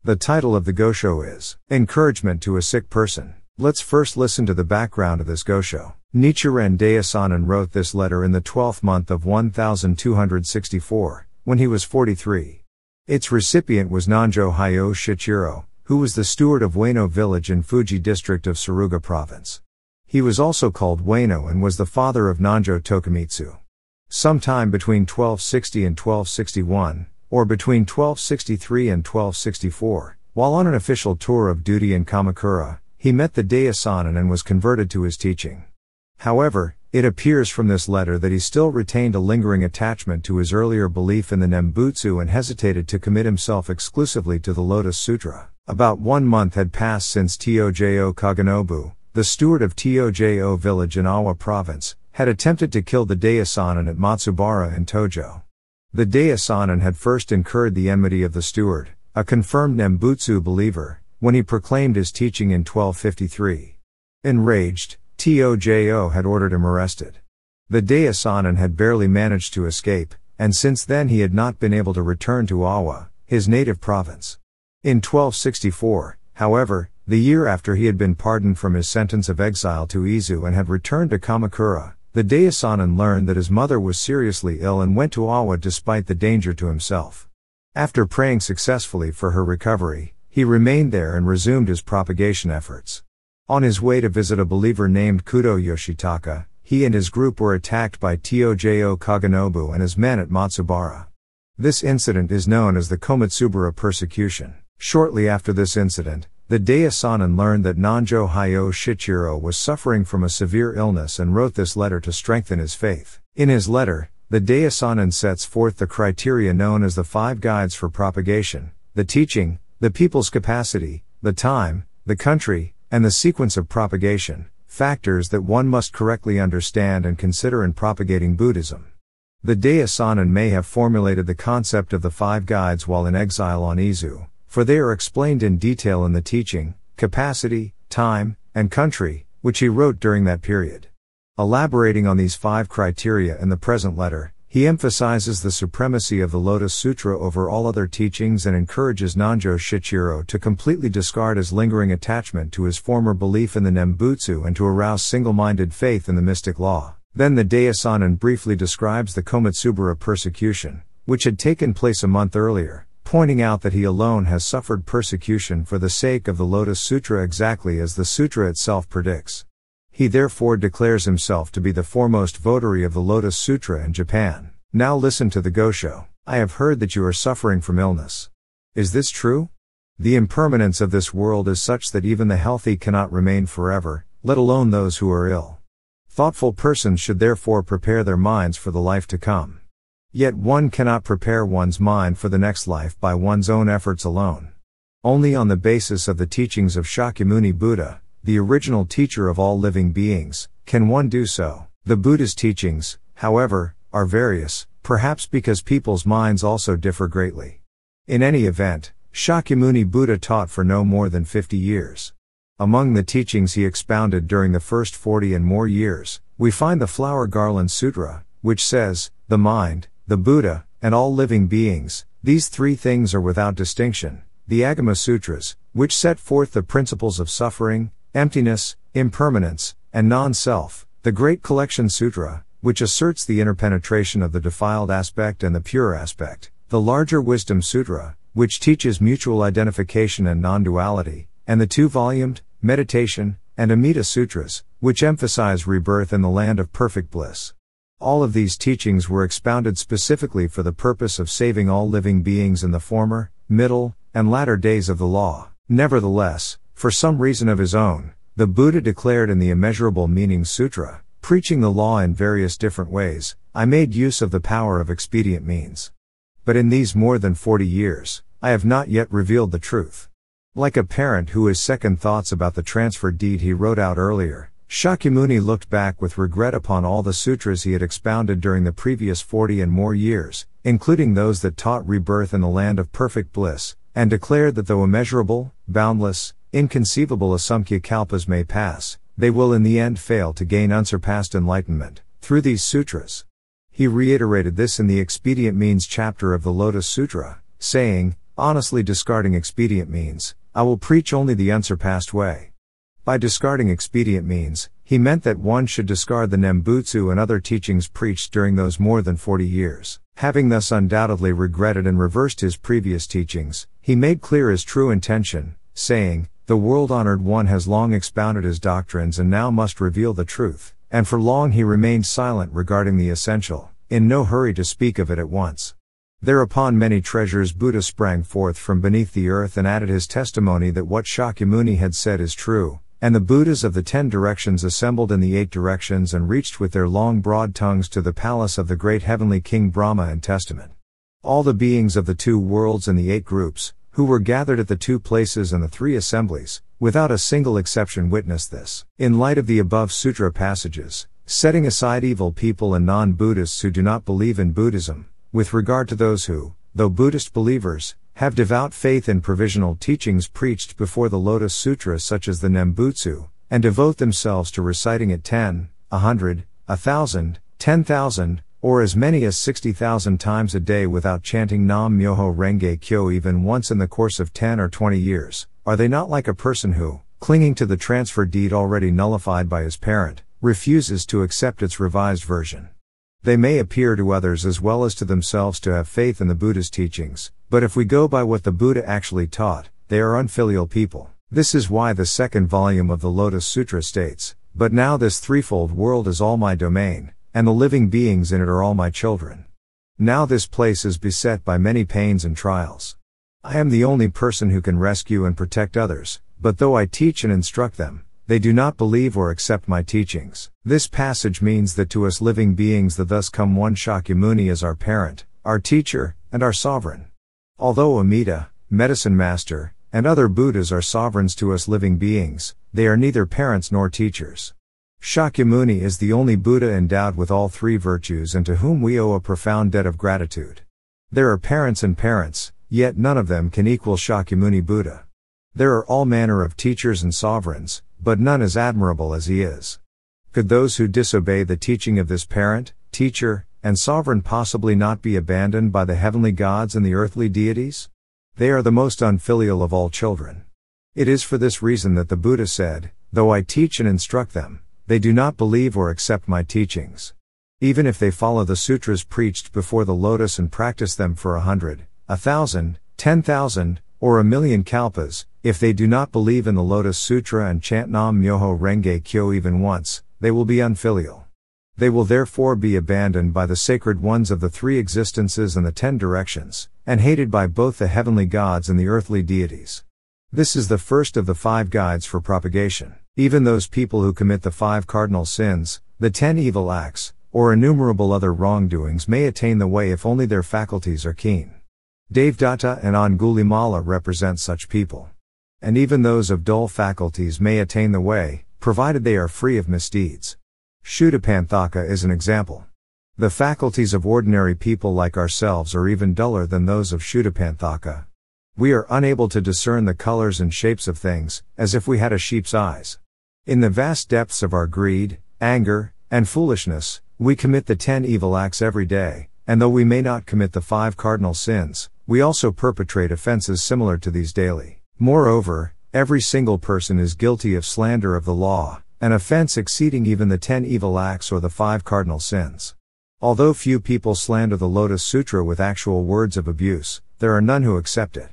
The title of the Gosho is Encouragement to a Sick Person. Let's first listen to the background of this Gosho. Nichiren Daishonin wrote this letter in the 12th month of 1264, when he was 43. Its recipient was Nanjō Hyōe Shichirō, who was the steward of Ueno Village in Fuji district of Suruga province. He was also called Ueno and was the father of Nanjō Tokimitsu. Sometime between 1260 and 1261, or between 1263 and 1264, while on an official tour of duty in Kamakura, he met the Daishonin and was converted to his teaching. However, it appears from this letter that he still retained a lingering attachment to his earlier belief in the Nembutsu and hesitated to commit himself exclusively to the Lotus Sutra. About 1 month had passed since Tōjō Kagenobu, the steward of Tōjō Village in Awa Province, had attempted to kill the Daishonin at Matsubara in Tojo. The Daishonin had first incurred the enmity of the steward, a confirmed Nembutsu believer, when he proclaimed his teaching in 1253. Enraged, Tōjō had ordered him arrested. The Daishonin had barely managed to escape, and since then he had not been able to return to Awa, his native province. In 1264, however, the year after he had been pardoned from his sentence of exile to Izu and had returned to Kamakura, the Daishonin learned that his mother was seriously ill and went to Awa despite the danger to himself. After praying successfully for her recovery, he remained there and resumed his propagation efforts. On his way to visit a believer named Kudō Yoshitaka, he and his group were attacked by Tōjō Kagenobu and his men at Matsubara. This incident is known as the Komatsubara Persecution. Shortly after this incident, the Daishonin learned that Nanjō Hyōe Shichirō was suffering from a severe illness and wrote this letter to strengthen his faith. In his letter, the Daishonin sets forth the criteria known as the 5 guides for propagation: the teaching, the people's capacity, the time, the country, and the sequence of propagation, factors that one must correctly understand and consider in propagating Buddhism. The Daishonin may have formulated the concept of the 5 guides while in exile on Izu, for they are explained in detail in the teaching, capacity, time, and country, which he wrote during that period. Elaborating on these 5 criteria in the present letter, he emphasizes the supremacy of the Lotus Sutra over all other teachings and encourages Nanjō Shichirō to completely discard his lingering attachment to his former belief in the Nembutsu and to arouse single-minded faith in the mystic law. Then the Daishonin briefly describes the Komatsubara persecution, which had taken place a month earlier, pointing out that he alone has suffered persecution for the sake of the Lotus Sutra exactly as the sutra itself predicts. He therefore declares himself to be the foremost votary of the Lotus Sutra in Japan. Now listen to the Gosho. I have heard that you are suffering from illness. Is this true? The impermanence of this world is such that even the healthy cannot remain forever, let alone those who are ill. Thoughtful persons should therefore prepare their minds for the life to come. Yet one cannot prepare one's mind for the next life by one's own efforts alone. Only on the basis of the teachings of Shakyamuni Buddha, the original teacher of all living beings, can one do so. The Buddha's teachings, however, are various, perhaps because people's minds also differ greatly. In any event, Shakyamuni Buddha taught for no more than 50 years. Among the teachings he expounded during the first 40 and more years, we find the Flower Garland Sutra, which says, the mind, the Buddha, and all living beings, these 3 things are without distinction. The Agama Sutras, which set forth the principles of suffering, emptiness, impermanence, and non-self, the Great Collection Sutra, which asserts the interpenetration of the defiled aspect and the pure aspect, the larger Wisdom Sutra, which teaches mutual identification and non-duality, and the 2-volumed, Meditation, and Amita Sutras, which emphasize rebirth in the land of perfect bliss. All of these teachings were expounded specifically for the purpose of saving all living beings in the former, middle, and latter days of the law. Nevertheless, for some reason of his own, the Buddha declared in the Immeasurable Meanings Sutra, preaching the law in various different ways, I made use of the power of expedient means. But in these more than 40 years, I have not yet revealed the truth. Like a parent who has second thoughts about the transfer deed he wrote out earlier, Shakyamuni looked back with regret upon all the sutras he had expounded during the previous 40 and more years, including those that taught rebirth in the land of perfect bliss, and declared that though immeasurable, boundless, inconceivable Asamkhya Kalpas may pass, they will in the end fail to gain unsurpassed enlightenment through these sutras. He reiterated this in the Expedient Means chapter of the Lotus Sutra, saying, Honestly, discarding expedient means, I will preach only the unsurpassed way. By discarding expedient means, he meant that one should discard the Nembutsu and other teachings preached during those more than 40 years. Having thus undoubtedly regretted and reversed his previous teachings, he made clear his true intention, saying, "The world-honored one has long expounded his doctrines and now must reveal the truth," and for long he remained silent regarding the essential, in no hurry to speak of it at once. Thereupon many treasures Buddha sprang forth from beneath the earth and added his testimony that what Shakyamuni had said is true, and the Buddhas of the 10 directions assembled in the 8 directions and reached with their long broad tongues to the palace of the great heavenly King Brahma and Testament. All the beings of the 2 worlds and the 8 groups, who were gathered at the 2 places and the 3 assemblies, without a single exception witnessed this. In light of the above sutra passages, setting aside evil people and non-Buddhists who do not believe in Buddhism, with regard to those who, though Buddhist believers, have devout faith in provisional teachings preached before the Lotus Sutra such as the Nembutsu, and devote themselves to reciting it 10, 100, 1,000, 10,000, or as many as 60,000 times a day without chanting Nam Myoho Renge Kyo even once in the course of 10 or 20 years, are they not like a person who, clinging to the transfer deed already nullified by his parent, refuses to accept its revised version? They may appear to others as well as to themselves to have faith in the Buddha's teachings, but if we go by what the Buddha actually taught, they are unfilial people. This is why the 2nd volume of the Lotus Sutra states, "But now this threefold world is all my domain, and the living beings in it are all my children. Now this place is beset by many pains and trials. I am the only person who can rescue and protect others, but though I teach and instruct them, they do not believe or accept my teachings." This passage means that to us living beings the thus come one Shakyamuni is our parent, our teacher, and our sovereign. Although Amida, medicine master, and other Buddhas are sovereigns to us living beings, they are neither parents nor teachers. Shakyamuni is the only Buddha endowed with all 3 virtues and to whom we owe a profound debt of gratitude. There are parents and parents, yet none of them can equal Shakyamuni Buddha. There are all manner of teachers and sovereigns, but none as admirable as he is. Could those who disobey the teaching of this parent, teacher, and sovereign possibly not be abandoned by the heavenly gods and the earthly deities? They are the most unfilial of all children. It is for this reason that the Buddha said, "Though I teach and instruct them, they do not believe or accept my teachings." Even if they follow the sutras preached before the lotus and practice them for 100, 1,000, 10,000, or 1,000,000 kalpas, if they do not believe in the Lotus Sutra and chant Nam Myoho Renge Kyo even once, they will be unfilial. They will therefore be abandoned by the sacred ones of the 3 existences and the 10 directions, and hated by both the heavenly gods and the earthly deities. This is the first of the 5 guides for propagation. Even those people who commit the 5 cardinal sins, the 10 evil acts, or innumerable other wrongdoings may attain the way if only their faculties are keen. Devdatta and Angulimala represent such people. And even those of dull faculties may attain the way, provided they are free of misdeeds. Shuddhapanthaka is an example. The faculties of ordinary people like ourselves are even duller than those of Shuddhapanthaka. We are unable to discern the colors and shapes of things, as if we had a sheep's eyes. In the vast depths of our greed, anger, and foolishness, we commit the 10 evil acts every day, and though we may not commit the 5 cardinal sins, we also perpetrate offenses similar to these daily. Moreover, every single person is guilty of slander of the law, an offense exceeding even the 10 evil acts or the 5 cardinal sins. Although few people slander the Lotus Sutra with actual words of abuse, there are none who accept it.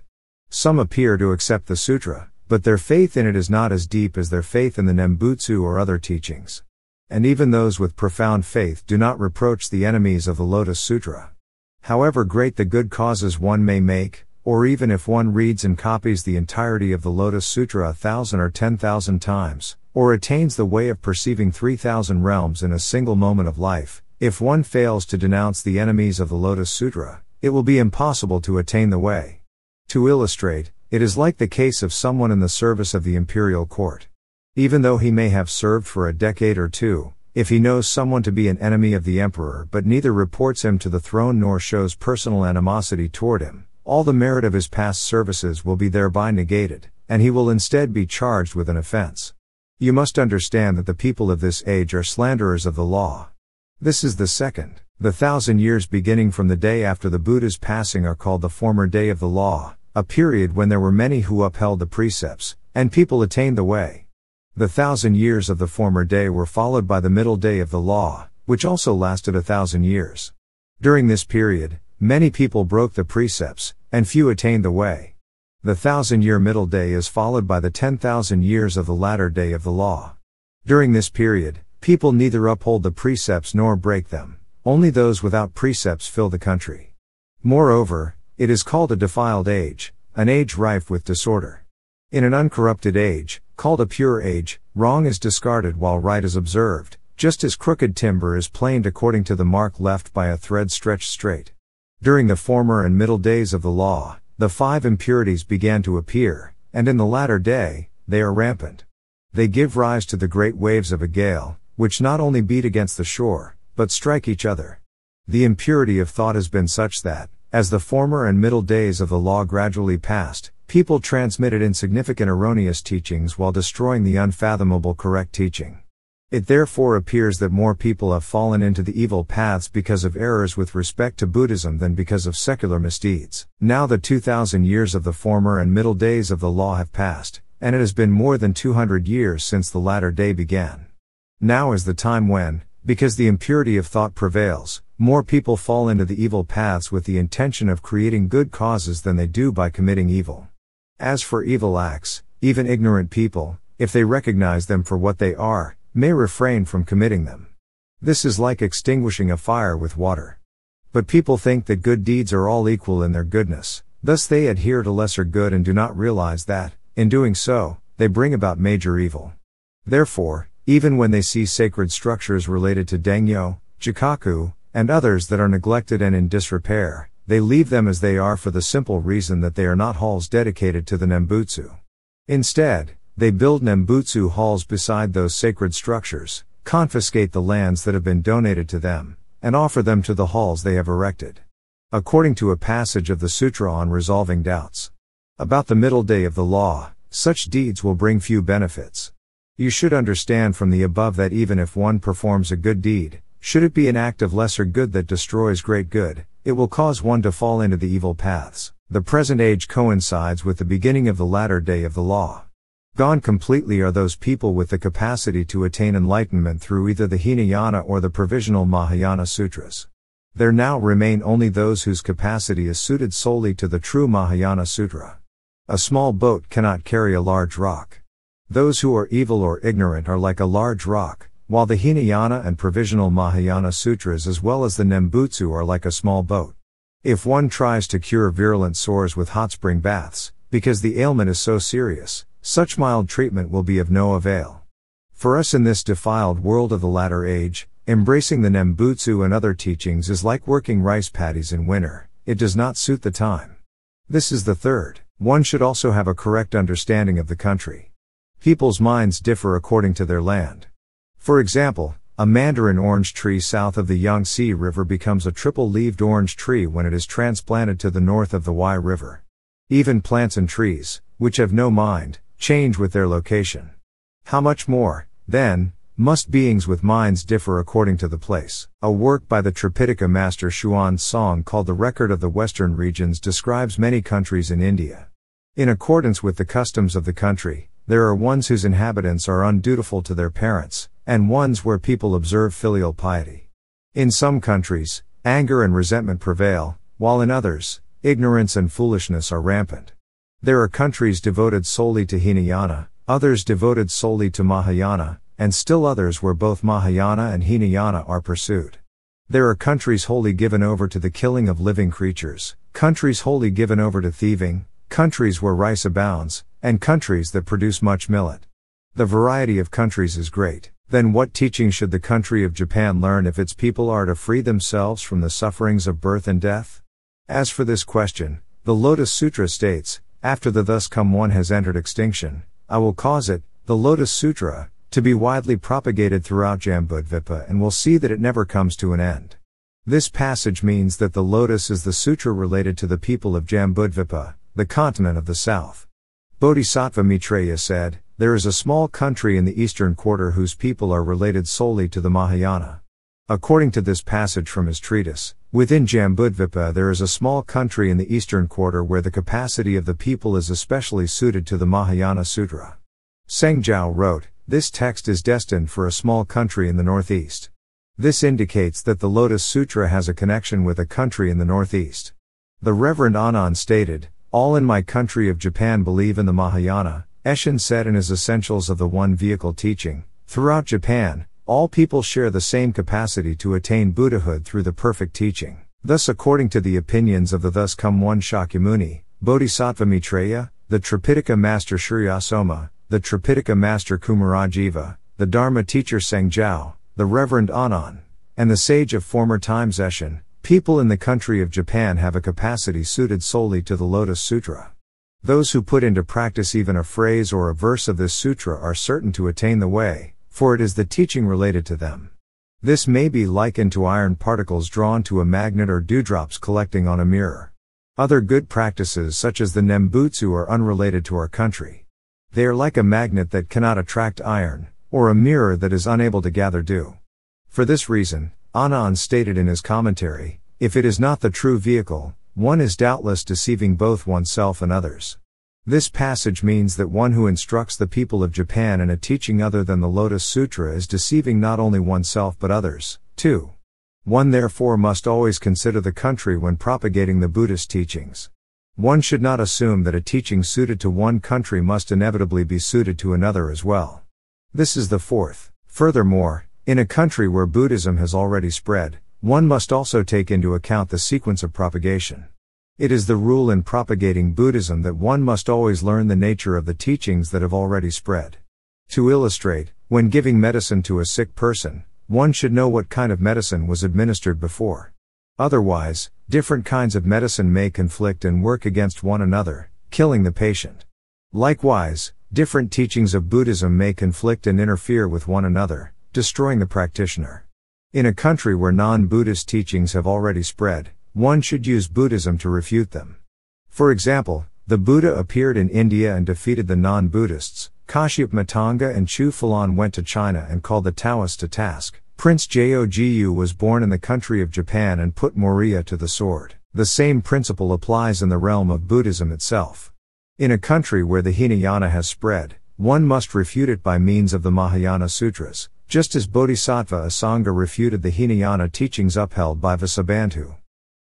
Some appear to accept the sutra, but their faith in it is not as deep as their faith in the Nembutsu or other teachings. And even those with profound faith do not reproach the enemies of the Lotus Sutra. However great the good causes one may make, or even if one reads and copies the entirety of the Lotus Sutra 1,000 or 10,000 times, or attains the way of perceiving 3,000 realms in a single moment of life, if one fails to denounce the enemies of the Lotus Sutra, it will be impossible to attain the way. To illustrate, it is like the case of someone in the service of the imperial court. Even though he may have served for a decade or 2, if he knows someone to be an enemy of the emperor but neither reports him to the throne nor shows personal animosity toward him, all the merit of his past services will be thereby negated, and he will instead be charged with an offense. You must understand that the people of this age are slanderers of the law. This is the second. The 1,000 years beginning from the day after the Buddha's passing are called the former day of the law, a period when there were many who upheld the precepts, and people attained the way. The 1,000 years of the former day were followed by the middle day of the law, which also lasted 1,000 years. During this period, many people broke the precepts, and few attained the way. The 1,000-year middle day is followed by the 10,000 years of the latter day of the law. During this period, people neither uphold the precepts nor break them, only those without precepts fill the country. Moreover, it is called a defiled age, an age rife with disorder. In an uncorrupted age, called a pure age, wrong is discarded while right is observed, just as crooked timber is planed according to the mark left by a thread stretched straight. During the former and middle days of the law, the 5 impurities began to appear, and in the latter day, they are rampant. They give rise to the great waves of a gale, which not only beat against the shore, but strike each other. The impurity of thought has been such that, as the former and middle days of the law gradually passed, people transmitted insignificant erroneous teachings while destroying the unfathomable correct teaching. It therefore appears that more people have fallen into the evil paths because of errors with respect to Buddhism than because of secular misdeeds. Now the 2,000 years of the former and middle days of the law have passed, and it has been more than 200 years since the latter day began. Now is the time when, because the impurity of thought prevails, more people fall into the evil paths with the intention of creating good causes than they do by committing evil. As for evil acts, even ignorant people, if they recognize them for what they are, may refrain from committing them. This is like extinguishing a fire with water. But people think that good deeds are all equal in their goodness, thus they adhere to lesser good and do not realize that, in doing so, they bring about major evil. Therefore, even when they see sacred structures related to Dengyo, Jikaku, and others that are neglected and in disrepair, they leave them as they are for the simple reason that they are not halls dedicated to the Nembutsu. Instead, they build Nembutsu halls beside those sacred structures, confiscate the lands that have been donated to them, and offer them to the halls they have erected. According to a passage of the Sutra on Resolving Doubts about the middle day of the law, such deeds will bring few benefits. You should understand from the above that even if one performs a good deed, should it be an act of lesser good that destroys great good, it will cause one to fall into the evil paths. The present age coincides with the beginning of the latter day of the law. Gone completely are those people with the capacity to attain enlightenment through either the Hinayana or the provisional Mahayana sutras. There now remain only those whose capacity is suited solely to the true Mahayana sutra. A small boat cannot carry a large rock. Those who are evil or ignorant are like a large rock, while the Hinayana and provisional Mahayana sutras as well as the Nembutsu are like a small boat. If one tries to cure virulent sores with hot spring baths, because the ailment is so serious, such mild treatment will be of no avail. For us in this defiled world of the latter age, embracing the Nembutsu and other teachings is like working rice paddies in winter, it does not suit the time. This is the third. One should also have a correct understanding of the country. People's minds differ according to their land. For example, a mandarin orange tree south of the Yangtze River becomes a triple-leaved orange tree when it is transplanted to the north of the Y River. Even plants and trees, which have no mind, change with their location. How much more, then, must beings with minds differ according to the place? A work by the Tripitaka master Xuan Song called The Record of the Western Regions describes many countries in India. In accordance with the customs of the country, there are ones whose inhabitants are undutiful to their parents, and ones where people observe filial piety. In some countries, anger and resentment prevail, while in others, ignorance and foolishness are rampant. There are countries devoted solely to Hinayana, others devoted solely to Mahayana, and still others where both Mahayana and Hinayana are pursued. There are countries wholly given over to the killing of living creatures, countries wholly given over to thieving, countries where rice abounds, and countries that produce much millet. The variety of countries is great. Then what teaching should the country of Japan learn if its people are to free themselves from the sufferings of birth and death? As for this question, the Lotus Sutra states, after the thus come one has entered extinction, I will cause it, the Lotus Sutra, to be widely propagated throughout Jambudvipa and will see that it never comes to an end. This passage means that the lotus is the sutra related to the people of Jambudvipa, the continent of the south. Bodhisattva Maitreya said, there is a small country in the eastern quarter whose people are related solely to the Mahayana. According to this passage from his treatise, within Jambudvipa there is a small country in the eastern quarter where the capacity of the people is especially suited to the Mahayana Sutra. Sengjiao wrote, "This text is destined for a small country in the northeast." This indicates that the Lotus Sutra has a connection with a country in the northeast. The Reverend Anand stated, "All in my country of Japan believe in the Mahayana," Eshin said in his Essentials of the One Vehicle teaching. Throughout Japan, all people share the same capacity to attain Buddhahood through the perfect teaching. Thus, according to the opinions of the Thus Come One Shakyamuni, Bodhisattva Maitreya, the Tripitaka Master Shuryasoma, the Tripitaka Master Kumarajiva, the Dharma teacher Sengjiao, the Reverend Anand, and the sage of former times Eshin, people in the country of Japan have a capacity suited solely to the Lotus Sutra. Those who put into practice even a phrase or a verse of this sutra are certain to attain the way, for it is the teaching related to them. This may be likened to iron particles drawn to a magnet or dewdrops collecting on a mirror. Other good practices such as the Nembutsu are unrelated to our country. They are like a magnet that cannot attract iron, or a mirror that is unable to gather dew. For this reason, Anand stated in his commentary, "If it is not the true vehicle, one is doubtless deceiving both oneself and others." This passage means that one who instructs the people of Japan in a teaching other than the Lotus Sutra is deceiving not only oneself but others, too. One therefore must always consider the country when propagating the Buddhist teachings. One should not assume that a teaching suited to one country must inevitably be suited to another as well. This is the fourth. Furthermore, in a country where Buddhism has already spread, one must also take into account the sequence of propagation. It is the rule in propagating Buddhism that one must always learn the nature of the teachings that have already spread. To illustrate, when giving medicine to a sick person, one should know what kind of medicine was administered before. Otherwise, different kinds of medicine may conflict and work against one another, killing the patient. Likewise, different teachings of Buddhism may conflict and interfere with one another, destroying the practitioner. In a country where non-Buddhist teachings have already spread, one should use Buddhism to refute them. For example, the Buddha appeared in India and defeated the non-Buddhists. Kashyap Matanga and Chu Fulan went to China and called the Taoists to task. Prince Jogyu was born in the country of Japan and put Maurya to the sword. The same principle applies in the realm of Buddhism itself. In a country where the Hinayana has spread, one must refute it by means of the Mahayana Sutras, just as Bodhisattva Asanga refuted the Hinayana teachings upheld by Vasubandhu.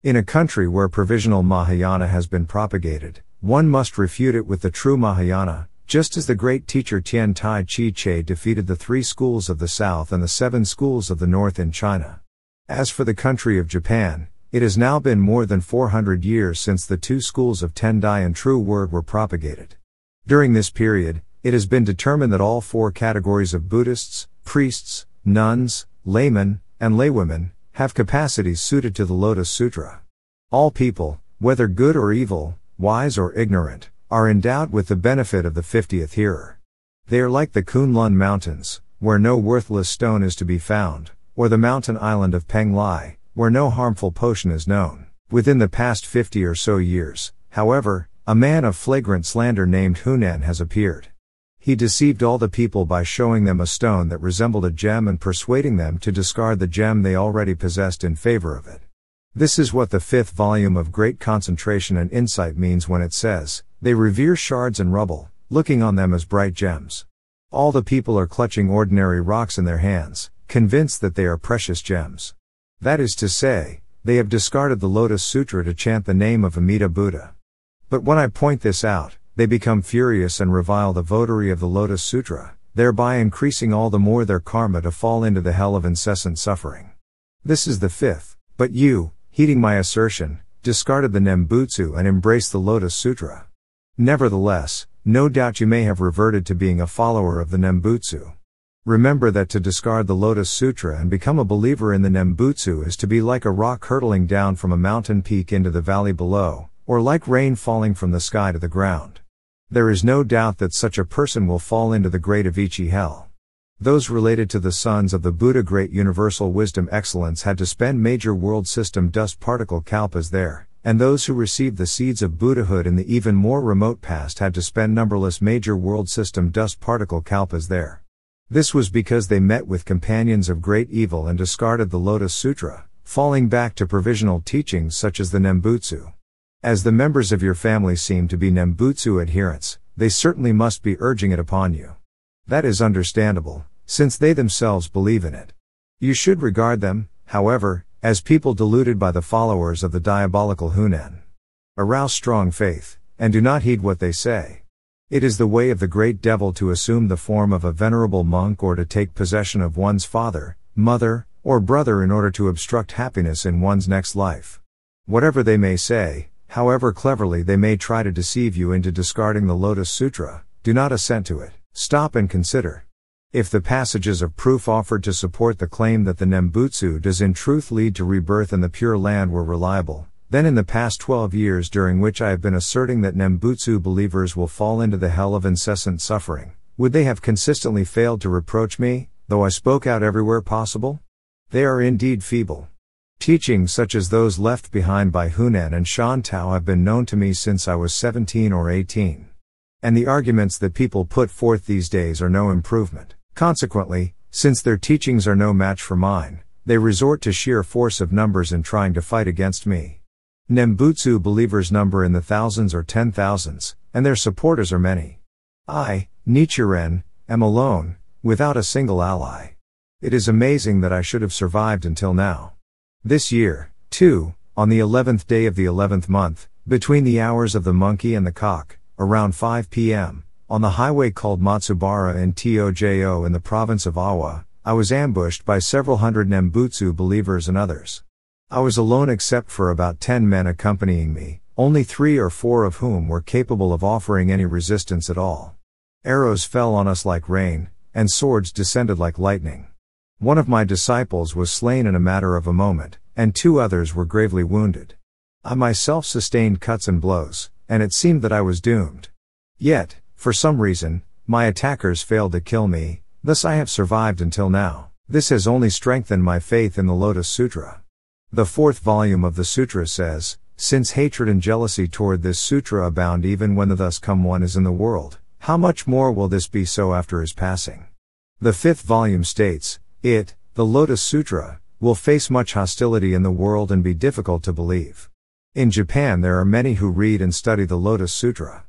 In a country where provisional Mahayana has been propagated, one must refute it with the true Mahayana, just as the great teacher Tian Tai Chi Che defeated the 3 schools of the south and the 7 schools of the north in China. As for the country of Japan, it has now been more than 400 years since the 2 schools of Tendai and True Word were propagated. During this period, it has been determined that all 4 categories of Buddhists, priests, nuns, laymen, and laywomen, have capacities suited to the Lotus Sutra. All people, whether good or evil, wise or ignorant, are endowed with the benefit of the 50th hearer. They are like the Kunlun Mountains, where no worthless stone is to be found, or the mountain island of Penglai, where no harmful potion is known. Within the past 50 or so years, however, a man of flagrant slander named Hunan has appeared. He deceived all the people by showing them a stone that resembled a gem and persuading them to discard the gem they already possessed in favor of it. This is what the 5th volume of Great Concentration and Insight means when it says, "They revere shards and rubble, looking on them as bright gems." All the people are clutching ordinary rocks in their hands, convinced that they are precious gems. That is to say, they have discarded the Lotus Sutra to chant the name of Amida Buddha. But when I point this out, they become furious and revile the votary of the Lotus Sutra, thereby increasing all the more their karma to fall into the hell of incessant suffering. This is the 5th, but you, heeding my assertion, discarded the Nembutsu and embraced the Lotus Sutra. Nevertheless, no doubt you may have reverted to being a follower of the Nembutsu. Remember that to discard the Lotus Sutra and become a believer in the Nembutsu is to be like a rock hurtling down from a mountain peak into the valley below, or like rain falling from the sky to the ground. There is no doubt that such a person will fall into the great Avicii hell. Those related to the sons of the Buddha Great Universal Wisdom Excellence had to spend major world system dust particle kalpas there, and those who received the seeds of Buddhahood in the even more remote past had to spend numberless major world system dust particle kalpas there. This was because they met with companions of great evil and discarded the Lotus Sutra, falling back to provisional teachings such as the Nembutsu. As the members of your family seem to be Nembutsu adherents, they certainly must be urging it upon you. That is understandable, since they themselves believe in it. You should regard them, however, as people deluded by the followers of the diabolical Hunan. Arouse strong faith, and do not heed what they say. It is the way of the great devil to assume the form of a venerable monk or to take possession of one's father, mother, or brother in order to obstruct happiness in one's next life. Whatever they may say, however cleverly they may try to deceive you into discarding the Lotus Sutra, do not assent to it. Stop and consider. If the passages of proof offered to support the claim that the Nembutsu does in truth lead to rebirth in the Pure Land were reliable, then in the past 12 years during which I have been asserting that Nembutsu believers will fall into the hell of incessant suffering, would they have consistently failed to reproach me, though I spoke out everywhere possible? They are indeed feeble. Teachings such as those left behind by Hunan and Shantou have been known to me since I was 17 or 18. And the arguments that people put forth these days are no improvement. Consequently, since their teachings are no match for mine, they resort to sheer force of numbers in trying to fight against me. Nembutsu believers number in the thousands or 10,000s, and their supporters are many. I, Nichiren, am alone, without a single ally. It is amazing that I should have survived until now. This year, too, on the 11th day of the 11th month, between the hours of the monkey and the cock, around 5 p.m., on the highway called Matsubara in Tojo in the province of Awa, I was ambushed by several hundred Nembutsu believers and others. I was alone except for about 10 men accompanying me, only 3 or 4 of whom were capable of offering any resistance at all. Arrows fell on us like rain, and swords descended like lightning. One of my disciples was slain in a matter of a moment, and 2 others were gravely wounded. I myself sustained cuts and blows, and it seemed that I was doomed. Yet, for some reason, my attackers failed to kill me, thus I have survived until now. This has only strengthened my faith in the Lotus Sutra. The 4th volume of the sutra says, since hatred and jealousy toward this sutra abound even when the thus come one is in the world, how much more will this be so after his passing? The 5th volume states, the Lotus Sutra, will face much hostility in the world and be difficult to believe. In Japan there are many who read and study the Lotus Sutra.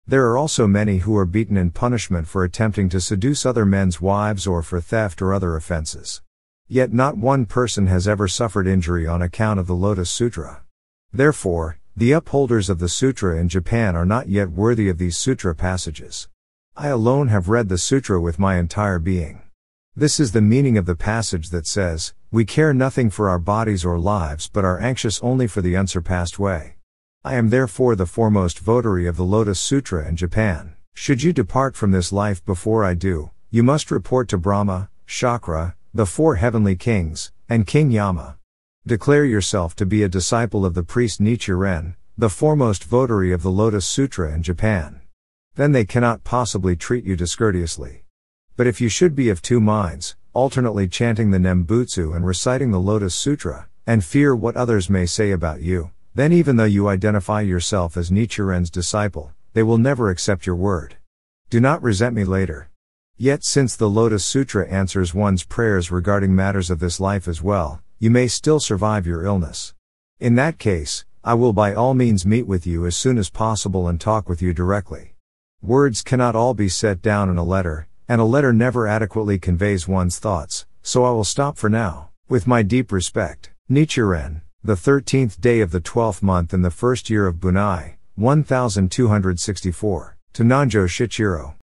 There are also many who are beaten in punishment for attempting to seduce other men's wives or for theft or other offenses. Yet not one person has ever suffered injury on account of the Lotus Sutra. Therefore, the upholders of the sutra in Japan are not yet worthy of these sutra passages. I alone have read the sutra with my entire being. This is the meaning of the passage that says, we care nothing for our bodies or lives but are anxious only for the unsurpassed way. I am therefore the foremost votary of the Lotus Sutra in Japan. Should you depart from this life before I do, you must report to Brahma, Shakra, the 4 heavenly kings, and King Yama. Declare yourself to be a disciple of the priest Nichiren, the foremost votary of the Lotus Sutra in Japan. Then they cannot possibly treat you discourteously. But if you should be of 2 minds, alternately chanting the Nembutsu and reciting the Lotus Sutra, and fear what others may say about you, then even though you identify yourself as Nichiren's disciple, they will never accept your word. Do not resent me later. Yet since the Lotus Sutra answers one's prayers regarding matters of this life as well, you may still survive your illness. In that case, I will by all means meet with you as soon as possible and talk with you directly. Words cannot all be set down in a letter, and a letter never adequately conveys one's thoughts, so I will stop for now. With my deep respect, Nichiren, the 13th day of the 12th month in the 1st year of Bunai, 1264, to Nanjō Shichirō.